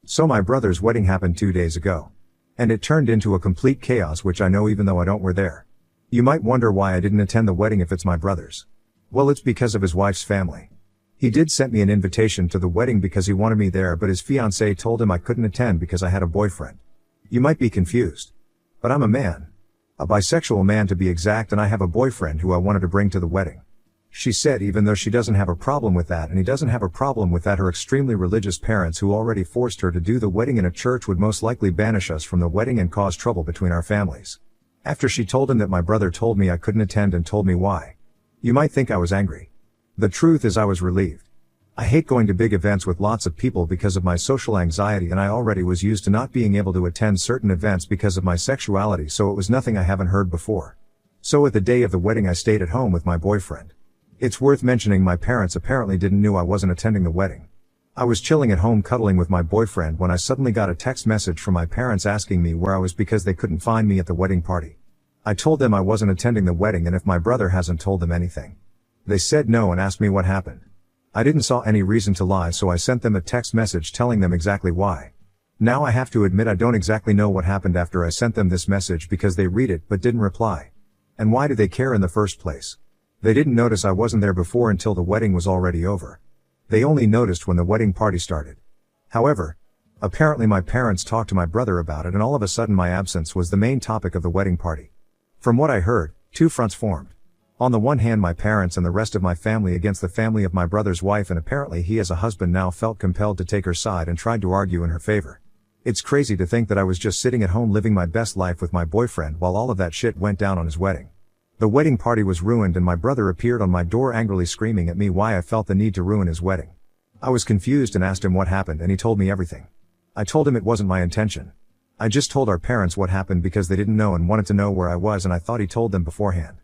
So my brother's wedding happened 2 days ago. And it turned into a complete chaos, which I know even though I don't were there. You might wonder why I didn't attend the wedding if it's my brother's. Well, it's because of his wife's family. He did send me an invitation to the wedding because he wanted me there, but his fiancée told him I couldn't attend because I had a boyfriend. You might be confused. But I'm a man. A bisexual man to be exact, and I have a boyfriend who I wanted to bring to the wedding. She said even though she doesn't have a problem with that and he doesn't have a problem with that, her extremely religious parents who already forced her to do the wedding in a church would most likely banish us from the wedding and cause trouble between our families. After she told him that my brother told me I couldn't attend and told me why. You might think I was angry. The truth is I was relieved. I hate going to big events with lots of people because of my social anxiety, and I already was used to not being able to attend certain events because of my sexuality, so it was nothing I haven't heard before. So at the day of the wedding I stayed at home with my boyfriend. It's worth mentioning my parents apparently didn't know I wasn't attending the wedding. I was chilling at home cuddling with my boyfriend when I suddenly got a text message from my parents asking me where I was because they couldn't find me at the wedding party. I told them I wasn't attending the wedding and if my brother hasn't told them anything. They said no and asked me what happened. I didn't saw any reason to lie, so I sent them a text message telling them exactly why. Now I have to admit I don't exactly know what happened after I sent them this message because they read it but didn't reply. And why do they care in the first place? They didn't notice I wasn't there before until the wedding was already over. They only noticed when the wedding party started. However, apparently my parents talked to my brother about it and all of a sudden my absence was the main topic of the wedding party. From what I heard, two fronts formed. On the one hand my parents and the rest of my family against the family of my brother's wife, and apparently he as a husband now felt compelled to take her side and tried to argue in her favor. It's crazy to think that I was just sitting at home living my best life with my boyfriend while all of that shit went down on his wedding. The wedding party was ruined and my brother appeared on my door angrily screaming at me why I felt the need to ruin his wedding. I was confused and asked him what happened and he told me everything. I told him it wasn't my intention. I just told our parents what happened because they didn't know and wanted to know where I was, and I thought he told them beforehand.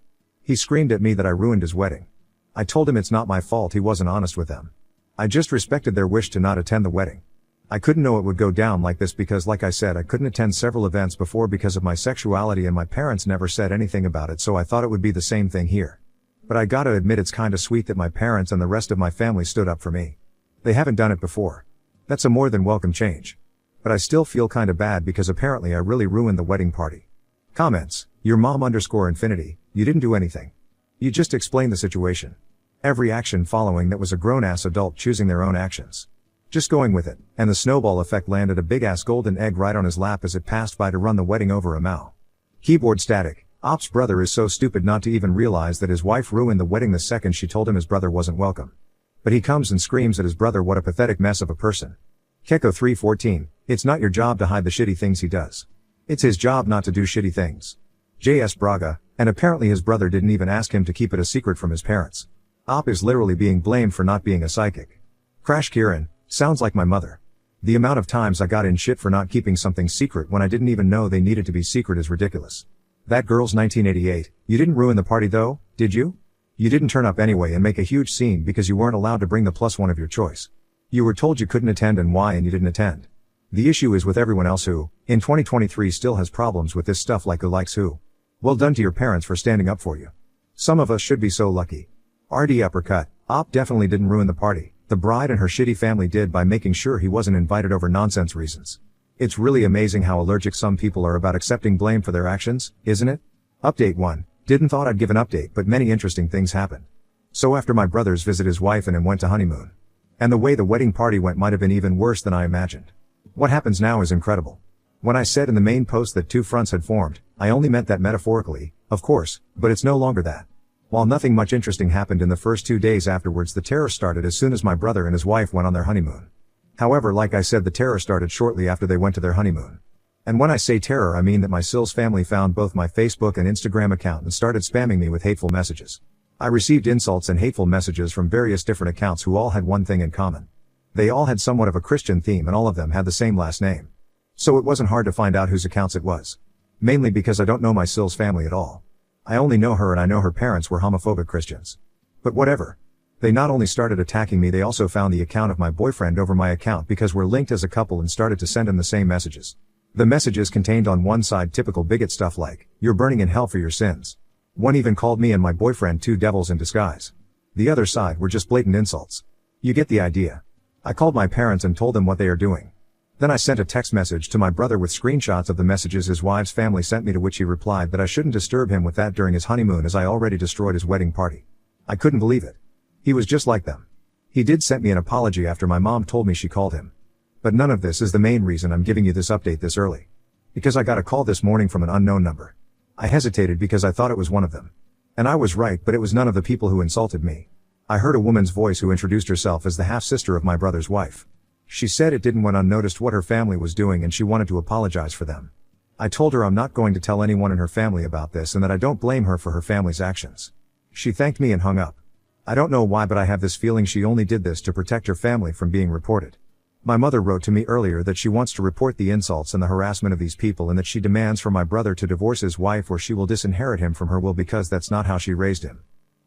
He screamed at me that I ruined his wedding. I told him it's not my fault, he wasn't honest with them. I just respected their wish to not attend the wedding. I couldn't know it would go down like this because like I said I couldn't attend several events before because of my sexuality and my parents never said anything about it, so I thought it would be the same thing here. But I gotta admit it's kinda sweet that my parents and the rest of my family stood up for me. They haven't done it before. That's a more than welcome change. But I still feel kinda bad because apparently I really ruined the wedding party. Comments. Your mom_infinity, you didn't do anything. You just explained the situation. Every action following that was a grown-ass adult choosing their own actions. Just going with it, and the snowball effect landed a big-ass golden egg right on his lap as it passed by to run the wedding over a mouth. Keyboard static. Op's brother is so stupid not to even realize that his wife ruined the wedding the second she told him his brother wasn't welcome. But he comes and screams at his brother, what a pathetic mess of a person. Keko 314, it's not your job to hide the shitty things he does. It's his job not to do shitty things. JS Braga, and apparently his brother didn't even ask him to keep it a secret from his parents. Op is literally being blamed for not being a psychic. Crash Kieran, sounds like my mother. The amount of times I got in shit for not keeping something secret when I didn't even know they needed to be secret is ridiculous. That girl's 1988, you didn't ruin the party though, did you? You didn't turn up anyway and make a huge scene because you weren't allowed to bring the +1 of your choice. You were told you couldn't attend and why, and you didn't attend. The issue is with everyone else who, in 2023 still has problems with this stuff, like who likes who. Well done to your parents for standing up for you. Some of us should be so lucky. RD uppercut, Op definitely didn't ruin the party. The bride and her shitty family did by making sure he wasn't invited over nonsense reasons. It's really amazing how allergic some people are about accepting blame for their actions, isn't it? Update 1. Didn't thought I'd give an update, but many interesting things happened. So after my brother's visit, his wife and him went to honeymoon. And the way the wedding party went might have been even worse than I imagined. What happens now is incredible. When I said in the main post that two fronts had formed, I only meant that metaphorically, of course, but it's no longer that. While nothing much interesting happened in the first 2 days afterwards, the terror started as soon as my brother and his wife went on their honeymoon. However, like I said, the terror started shortly after they went to their honeymoon. And when I say terror, I mean that my Sills family found both my Facebook and Instagram account and started spamming me with hateful messages. I received insults and hateful messages from various different accounts who all had one thing in common. They all had somewhat of a Christian theme and all of them had the same last name. So it wasn't hard to find out whose accounts it was. Mainly because I don't know my Sills family at all. I only know her, and I know her parents were homophobic Christians. But whatever. They not only started attacking me, they also found the account of my boyfriend over my account because we're linked as a couple and started to send him the same messages. The messages contained on one side typical bigot stuff like, "You're burning in hell for your sins." One even called me and my boyfriend two devils in disguise. The other side were just blatant insults. You get the idea. I called my parents and told them what they are doing. Then I sent a text message to my brother with screenshots of the messages his wife's family sent me, to which he replied that I shouldn't disturb him with that during his honeymoon as I already destroyed his wedding party. I couldn't believe it. He was just like them. He did send me an apology after my mom told me she called him. But none of this is the main reason I'm giving you this update this early. Because I got a call this morning from an unknown number. I hesitated because I thought it was one of them. And I was right, but it was none of the people who insulted me. I heard a woman's voice who introduced herself as the half-sister of my brother's wife. She said it didn't went unnoticed what her family was doing and she wanted to apologize for them. I told her I'm not going to tell anyone in her family about this and that I don't blame her for her family's actions. She thanked me and hung up. I don't know why, but I have this feeling she only did this to protect her family from being reported. My mother wrote to me earlier that she wants to report the insults and the harassment of these people and that she demands for my brother to divorce his wife or she will disinherit him from her will because that's not how she raised him.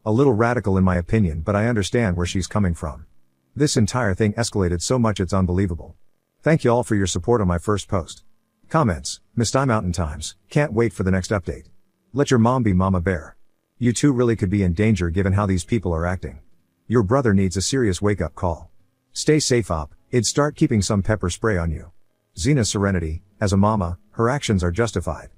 A little radical in my opinion, but I understand where she's coming from. This entire thing escalated so much it's unbelievable. Thank you all for your support on my first post. Comments: Missed Mountain Times, can't wait for the next update. Let your mom be Mama Bear. You two really could be in danger given how these people are acting. Your brother needs a serious wake-up call. Stay safe op, I'd start keeping some pepper spray on you. Xena Serenity, as a mama, her actions are justified.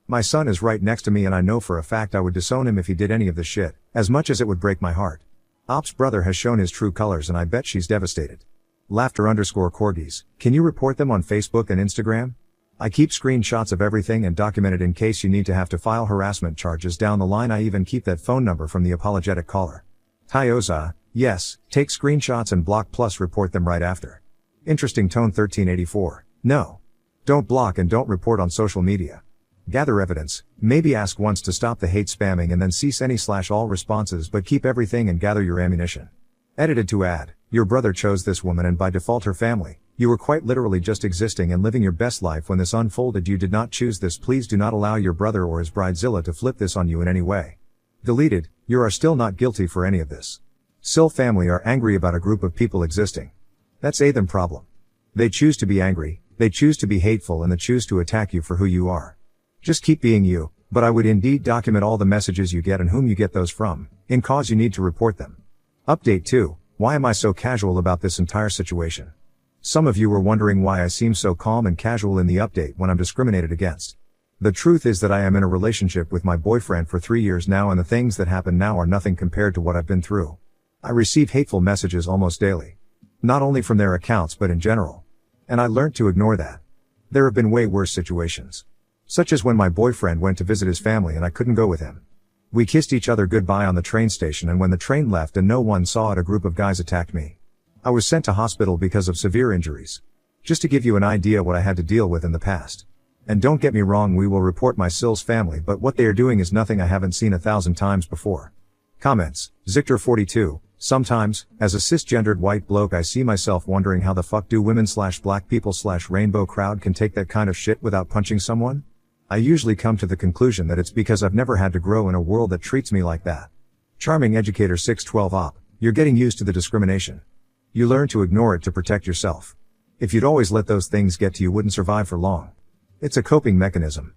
My son is right next to me and I know for a fact I would disown him if he did any of this shit, as much as it would break my heart. Op's brother has shown his true colors and I bet she's devastated. Laughter_corgis, can you report them on Facebook and Instagram? I keep screenshots of everything and document it in case you need to have to file harassment charges down the line. I even keep that phone number from the apologetic caller. Tyoza, yes, take screenshots and block plus report them right after. Interesting tone 1384, no. Don't block and don't report on social media. Gather evidence, maybe ask once to stop the hate spamming and then cease any/all responses, but keep everything and gather your ammunition. Edited to add, your brother chose this woman and by default her family. You were quite literally just existing and living your best life when this unfolded. You did not choose this. Please do not allow your brother or his bridezilla to flip this on you in any way. Deleted, you are still not guilty for any of this. Sil family are angry about a group of people existing. That's a them problem. They choose to be angry, they choose to be hateful and they choose to attack you for who you are. Just keep being you, but I would indeed document all the messages you get and whom you get those from, in cause you need to report them. Update 2, why am I so casual about this entire situation? Some of you were wondering why I seem so calm and casual in the update when I'm discriminated against. The truth is that I am in a relationship with my boyfriend for 3 years now and the things that happen now are nothing compared to what I've been through. I receive hateful messages almost daily. Not only from their accounts but in general. And I learned to ignore that. There have been way worse situations. Such as when my boyfriend went to visit his family and I couldn't go with him. We kissed each other goodbye on the train station and when the train left and no one saw it, a group of guys attacked me. I was sent to hospital because of severe injuries. Just to give you an idea what I had to deal with in the past. And don't get me wrong, we will report my Sil's family, but what they are doing is nothing I haven't seen 1,000 times before. Comments: Zictor42, sometimes, as a cisgendered white bloke I see myself wondering how the fuck do women/black people/rainbow crowd can take that kind of shit without punching someone? I usually come to the conclusion that it's because I've never had to grow in a world that treats me like that. Charming Educator 612 op, you're getting used to the discrimination. You learn to ignore it to protect yourself. If you'd always let those things get to you, wouldn't survive for long. It's a coping mechanism.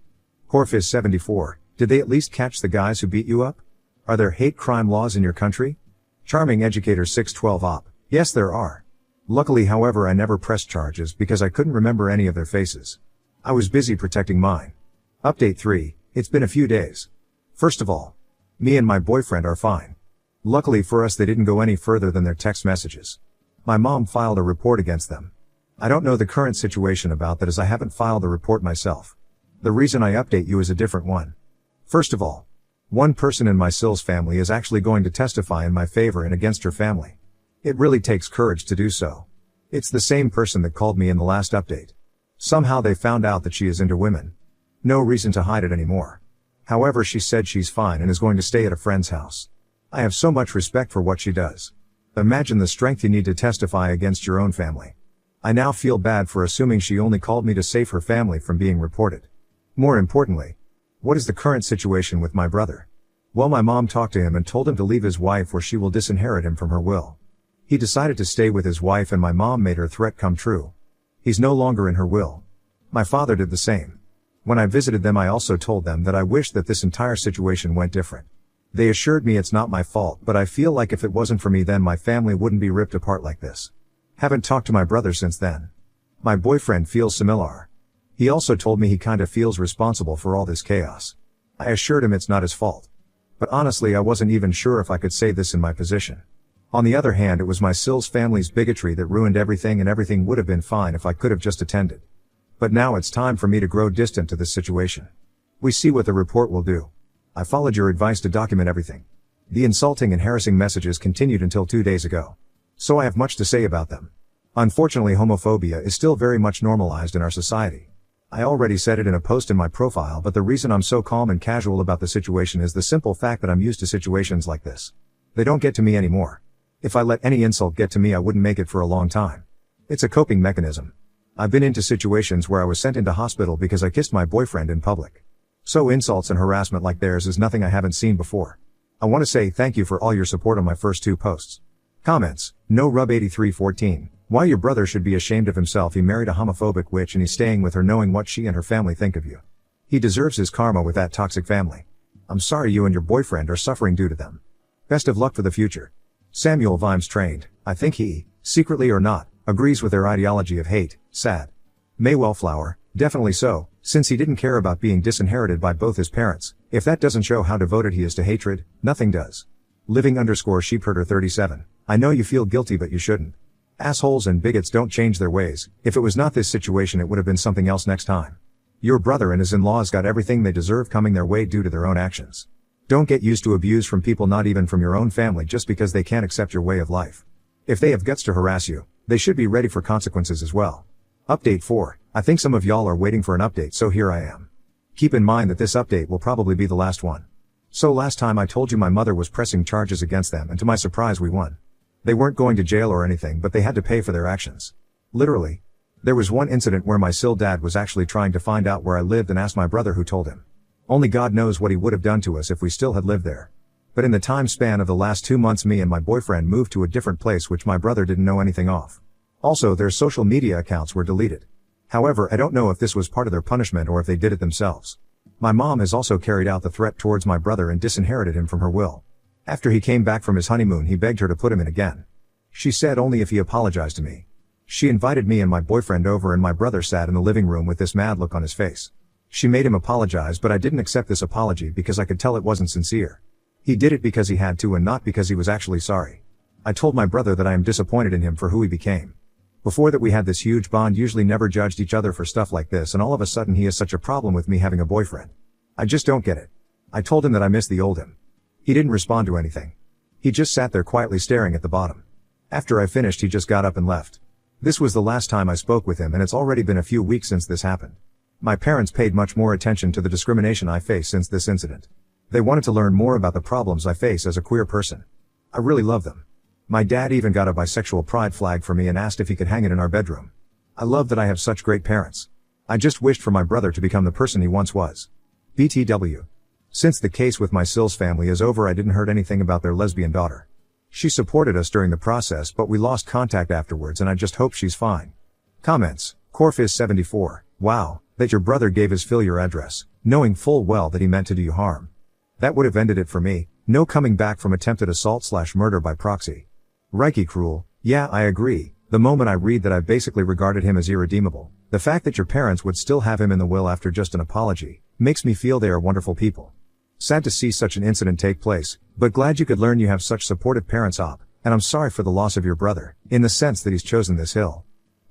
Corfis 74, did they at least catch the guys who beat you up? Are there hate crime laws in your country? Charming Educator 612 op, yes there are. Luckily however I never pressed charges because I couldn't remember any of their faces. I was busy protecting mine. Update 3, it's been a few days. First of all, me and my boyfriend are fine. Luckily for us they didn't go any further than their text messages. My mom filed a report against them. I don't know the current situation about that as I haven't filed the report myself. The reason I update you is a different one. First of all, one person in my Sil's family is actually going to testify in my favor and against her family. It really takes courage to do so. It's the same person that called me in the last update. Somehow they found out that she is into women. No reason to hide it anymore. However, she said she's fine and is going to stay at a friend's house. I have so much respect for what she does. Imagine the strength you need to testify against your own family. I now feel bad for assuming she only called me to save her family from being reported. More importantly, what is the current situation with my brother? Well, my mom talked to him and told him to leave his wife or she will disinherit him from her will. He decided to stay with his wife and my mom made her threat come true. He's no longer in her will. My father did the same. When I visited them I also told them that I wished that this entire situation went different. They assured me it's not my fault, but I feel like if it wasn't for me then my family wouldn't be ripped apart like this. Haven't talked to my brother since then. My boyfriend feels similar. He also told me he kinda feels responsible for all this chaos. I assured him it's not his fault. But honestly, I wasn't even sure if I could say this in my position. On the other hand, it was my Sills family's bigotry that ruined everything, and everything would have been fine if I could have just attended. But now it's time for me to grow distant to this situation. We see what the report will do. I followed your advice to document everything. The insulting and harassing messages continued until 2 days ago. So I have much to say about them. Unfortunately, homophobia is still very much normalized in our society. I already said it in a post in my profile, but the reason I'm so calm and casual about the situation is the simple fact that I'm used to situations like this. They don't get to me anymore. If I let any insult get to me, I wouldn't make it for a long time. It's a coping mechanism. I've been into situations where I was sent into hospital because I kissed my boyfriend in public. So insults and harassment like theirs is nothing I haven't seen before. I want to say thank you for all your support on my first 2 posts. Comments. No Rub 8314. Why your brother should be ashamed of himself. He married a homophobic witch and he's staying with her knowing what she and her family think of you. He deserves his karma with that toxic family. I'm sorry you and your boyfriend are suffering due to them. Best of luck for the future. Samuel Vimes trained. I think he, secretly or not, agrees with their ideology of hate. Sad. Maywellflower. Definitely so, since he didn't care about being disinherited by both his parents. If that doesn't show how devoted he is to hatred, nothing does. Living_sheepherder 37. I know you feel guilty, but you shouldn't. Assholes and bigots don't change their ways. If it was not this situation, it would have been something else next time. Your brother and his in-laws got everything they deserve coming their way due to their own actions. Don't get used to abuse from people, not even from your own family, just because they can't accept your way of life. If they have guts to harass you, they should be ready for consequences as well. Update 4. I think some of y'all are waiting for an update, so here I am. Keep in mind that this update will probably be the last one. So last time I told you my mother was pressing charges against them, and to my surprise we won. They weren't going to jail or anything, but they had to pay for their actions. Literally. There was one incident where my Sill dad was actually trying to find out where I lived and asked my brother, who told him. Only God knows what he would have done to us if we still had lived there. But in the time span of the last 2 months, me and my boyfriend moved to a different place which my brother didn't know anything of. Also, their social media accounts were deleted. However, I don't know if this was part of their punishment or if they did it themselves. My mom has also carried out the threat towards my brother and disinherited him from her will. After he came back from his honeymoon, he begged her to put him in again. She said only if he apologized to me. She invited me and my boyfriend over, and my brother sat in the living room with this mad look on his face. She made him apologize, but I didn't accept this apology because I could tell it wasn't sincere. He did it because he had to and not because he was actually sorry. I told my brother that I am disappointed in him for who he became. Before that, we had this huge bond, usually never judged each other for stuff like this, and all of a sudden he has such a problem with me having a boyfriend. I just don't get it. I told him that I miss the old him. He didn't respond to anything. He just sat there quietly staring at the bottom. After I finished, he just got up and left. This was the last time I spoke with him, and it's already been a few weeks since this happened. My parents paid much more attention to the discrimination I face since this incident. They wanted to learn more about the problems I face as a queer person. I really love them. My dad even got a bisexual pride flag for me and asked if he could hang it in our bedroom. I love that I have such great parents. I just wished for my brother to become the person he once was. BTW. Since the case with my Sills family is over, I didn't heard anything about their lesbian daughter. She supported us during the process, but we lost contact afterwards, and I just hope she's fine. Comments. Corfizz74. Wow, that your brother gave his Phil your address, knowing full well that he meant to do you harm. That would have ended it for me. No coming back from attempted assault/murder by proxy. Reiki cruel. Yeah, I agree. The moment I read that, I basically regarded him as irredeemable. The fact that your parents would still have him in the will after just an apology makes me feel they are wonderful people. Sad to see such an incident take place, but glad you could learn you have such supportive parents, and I'm sorry for the loss of your brother, in the sense that he's chosen this hill.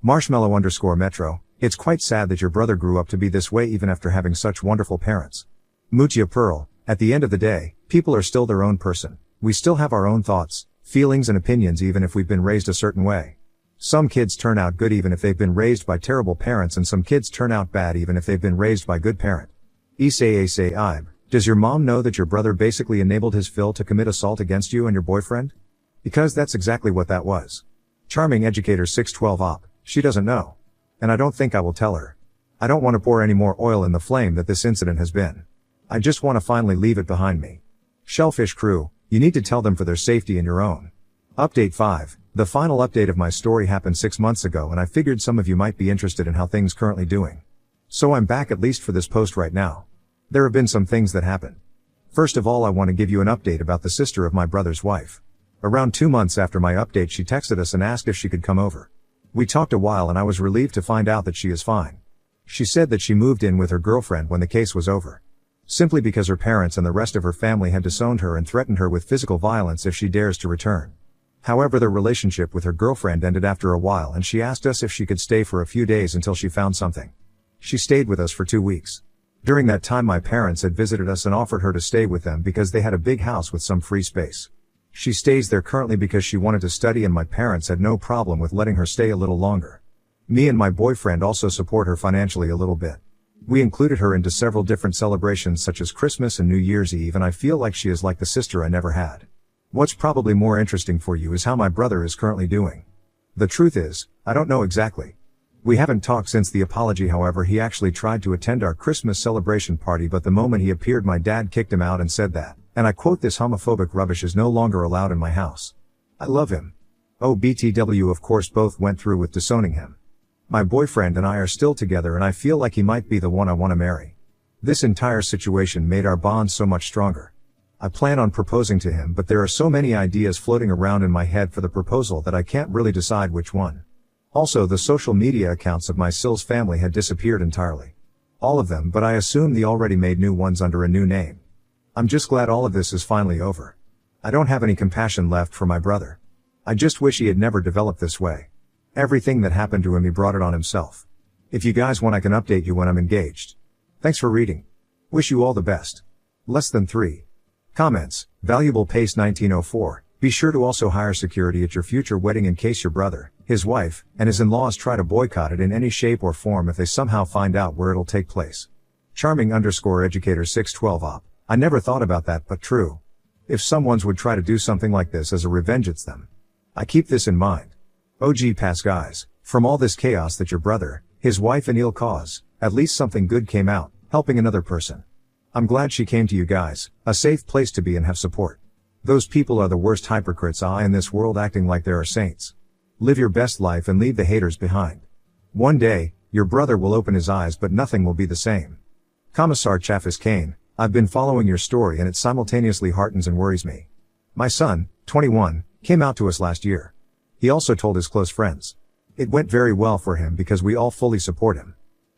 Marshmallow_metro. It's quite sad that your brother grew up to be this way even after having such wonderful parents. Muchia Pearl. At the end of the day, people are still their own person. We still have our own thoughts, feelings and opinions even if we've been raised a certain way. Some kids turn out good even if they've been raised by terrible parents, and some kids turn out bad even if they've been raised by good parent. Ise. Does your mom know that your brother basically enabled his Phil to commit assault against you and your boyfriend? Because that's exactly what that was. Charming Educator 612 She doesn't know. And I don't think I will tell her. I don't want to pour any more oil in the flame that this incident has been. I just want to finally leave it behind me. Shellfish Crew. You need to tell them for their safety and your own. Update 5. The final update of my story happened 6 months ago, and I figured some of you might be interested in how things currently doing. So I'm back, at least for this post right now. There have been some things that happened. First of all, I want to give you an update about the sister of my brother's wife. Around 2 months after my update, she texted us and asked if she could come over. We talked a while and I was relieved to find out that she is fine. She said that she moved in with her girlfriend when the case was over. Simply because her parents and the rest of her family had disowned her and threatened her with physical violence if she dares to return. However, their relationship with her girlfriend ended after a while and she asked us if she could stay for a few days until she found something. She stayed with us for 2 weeks. During that time my parents had visited us and offered her to stay with them because they had a big house with some free space. She stays there currently because she wanted to study and my parents had no problem with letting her stay a little longer. Me and my boyfriend also support her financially a little bit. We included her into several different celebrations such as Christmas and New Year's Eve and I feel like she is like the sister I never had. What's probably more interesting for you is how my brother is currently doing. The truth is, I don't know exactly. We haven't talked since the apology. However, he actually tried to attend our Christmas celebration party, but the moment he appeared my dad kicked him out and said that, and I quote, "This homophobic rubbish is no longer allowed in my house." I love him. BTW of course both went through with disowning him. My boyfriend and I are still together and I feel like he might be the one I want to marry. This entire situation made our bond so much stronger. I plan on proposing to him, but there are so many ideas floating around in my head for the proposal that I can't really decide which one. Also, the social media accounts of my Sills family had disappeared entirely. All of them, but I assume they already made new ones under a new name. I'm just glad all of this is finally over. I don't have any compassion left for my brother. I just wish he had never developed this way. Everything that happened to him, he brought it on himself. If you guys want, I can update you when I'm engaged. Thanks for reading. Wish you all the best. Less than 3 comments. Valuable Pace 1904. Be sure to also hire security at your future wedding in case your brother, his wife, and his in-laws try to boycott it in any shape or form if they somehow find out where it'll take place. Charming_educator 612 op. I never thought about that, but true. If someone's would try to do something like this as a revenge, it's them. I keep this in mind. OG pass guys, from all this chaos that your brother, his wife and he'll cause, at least something good came out, helping another person. I'm glad she came to you guys, a safe place to be and have support. Those people are the worst hypocrites in this world, acting like they are saints. Live your best life and leave the haters behind. One day, your brother will open his eyes but nothing will be the same. Commissar Chaffis Kane, I've been following your story and it simultaneously heartens and worries me. My son, 21, came out to us last year. He also told his close friends. It went very well for him because we all fully support him.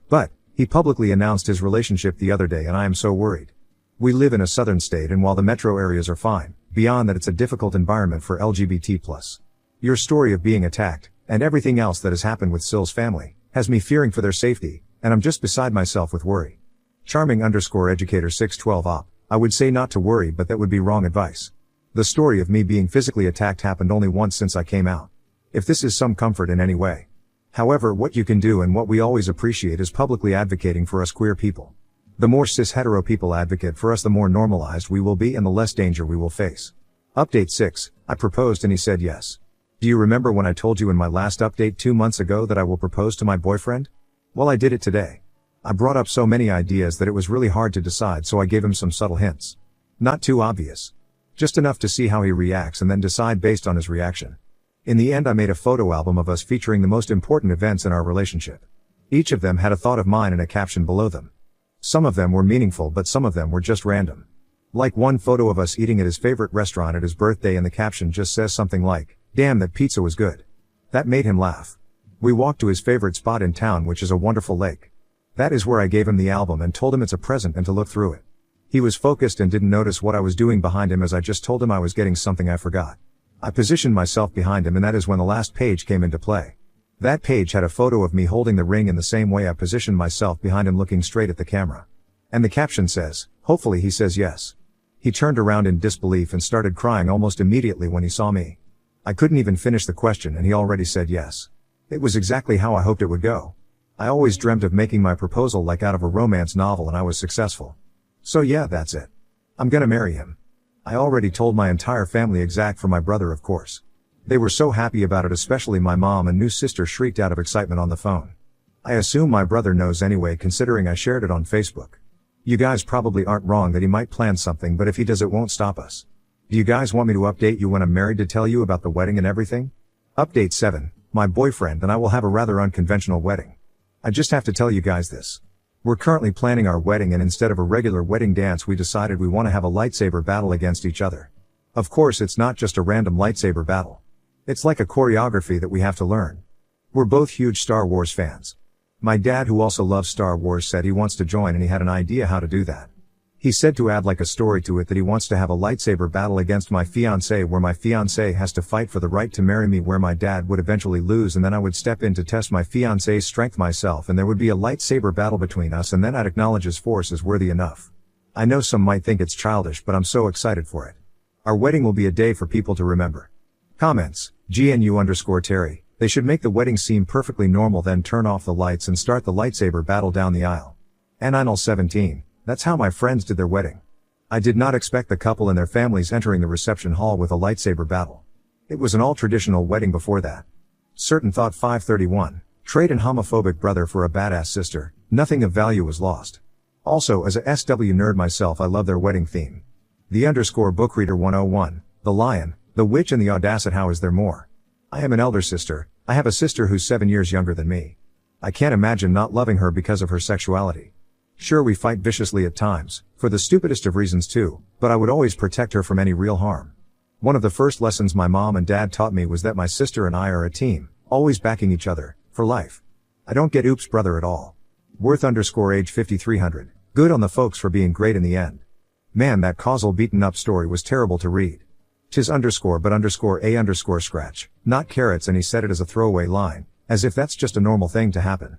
But, he publicly announced his relationship the other day and I am so worried. We live in a southern state and while the metro areas are fine, beyond that it's a difficult environment for LGBT+. Your story of being attacked, and everything else that has happened with Sills' family, has me fearing for their safety, and I'm just beside myself with worry. Charming_educator 612 op. I would say not to worry, but that would be wrong advice. The story of me being physically attacked happened only once since I came out. If this is some comfort in any way. However, what you can do and what we always appreciate is publicly advocating for us queer people. The more cis-hetero people advocate for us, the more normalized we will be and the less danger we will face. Update 6. I proposed and he said yes. Do you remember when I told you in my last update 2 months ago that I will propose to my boyfriend? Well, I did it today. I brought up so many ideas that it was really hard to decide, so I gave him some subtle hints. Not too obvious. Just enough to see how he reacts and then decide based on his reaction. In the end, I made a photo album of us featuring the most important events in our relationship. Each of them had a thought of mine and a caption below them. Some of them were meaningful, but some of them were just random. Like one photo of us eating at his favorite restaurant at his birthday and the caption just says something like, "Damn, that pizza was good." That made him laugh. We walked to his favorite spot in town, which is a wonderful lake. That is where I gave him the album and told him it's a present and to look through it. He was focused and didn't notice what I was doing behind him as I just told him I was getting something I forgot. I positioned myself behind him and that is when the last page came into play. That page had a photo of me holding the ring in the same way I positioned myself behind him looking straight at the camera. And the caption says, "Hopefully he says yes." He turned around in disbelief and started crying almost immediately when he saw me. I couldn't even finish the question and he already said yes. It was exactly how I hoped it would go. I always dreamt of making my proposal like out of a romance novel and I was successful. So yeah, that's it. I'm gonna marry him. I already told my entire family except for my brother, of course. They were so happy about it, especially my mom and new sister shrieked out of excitement on the phone. I assume my brother knows anyway, considering I shared it on Facebook. You guys probably aren't wrong that he might plan something, but if he does, it won't stop us. Do you guys want me to update you when I'm married to tell you about the wedding and everything? Update 7. My boyfriend and I will have a rather unconventional wedding. I just have to tell you guys this. We're currently planning our wedding and instead of a regular wedding dance we decided we want to have a lightsaber battle against each other. Of course, it's not just a random lightsaber battle. It's like a choreography that we have to learn. We're both huge Star Wars fans. My dad, who also loves Star Wars, said he wants to join and he had an idea how to do that. He said to add like a story to it that he wants to have a lightsaber battle against my fiancée where my fiancée has to fight for the right to marry me, where my dad would eventually lose and then I would step in to test my fiancée's strength myself, and there would be a lightsaber battle between us, and then I'd acknowledge his force as worthy enough. I know some might think it's childish, but I'm so excited for it. Our wedding will be a day for people to remember. Comments: GNU_Terry. They should make the wedding seem perfectly normal, then turn off the lights and start the lightsaber battle down the aisle. Ninal17. That's how my friends did their wedding. I did not expect the couple and their families entering the reception hall with a lightsaber battle. It was an all-traditional wedding before that. Certain Thought 531. Trade an homophobic brother for a badass sister. Nothing of value was lost. Also, as a SW nerd myself, I love their wedding theme. The_bookreader 101. The Lion, the Witch and the Audacity. How is there more? I am an elder sister. I have a sister who's 7 years younger than me. I can't imagine not loving her because of her sexuality. Sure, we fight viciously at times, for the stupidest of reasons too, but I would always protect her from any real harm. One of the first lessons my mom and dad taught me was that my sister and I are a team, always backing each other, for life. I don't get oops brother at all. Worth_age 5300. Good on the folks for being great in the end. Man, that causal beaten up story was terrible to read. tis_but_a_scratch, not carrots, and he said it as a throwaway line, as if that's just a normal thing to happen.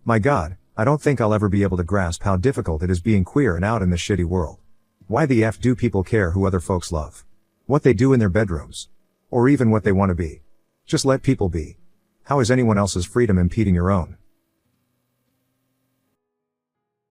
My God, I don't think I'll ever be able to grasp how difficult it is being queer and out in this shitty world. Why the F do people care who other folks love? What they do in their bedrooms? Or even what they want to be? Just let people be. How is anyone else's freedom impeding your own?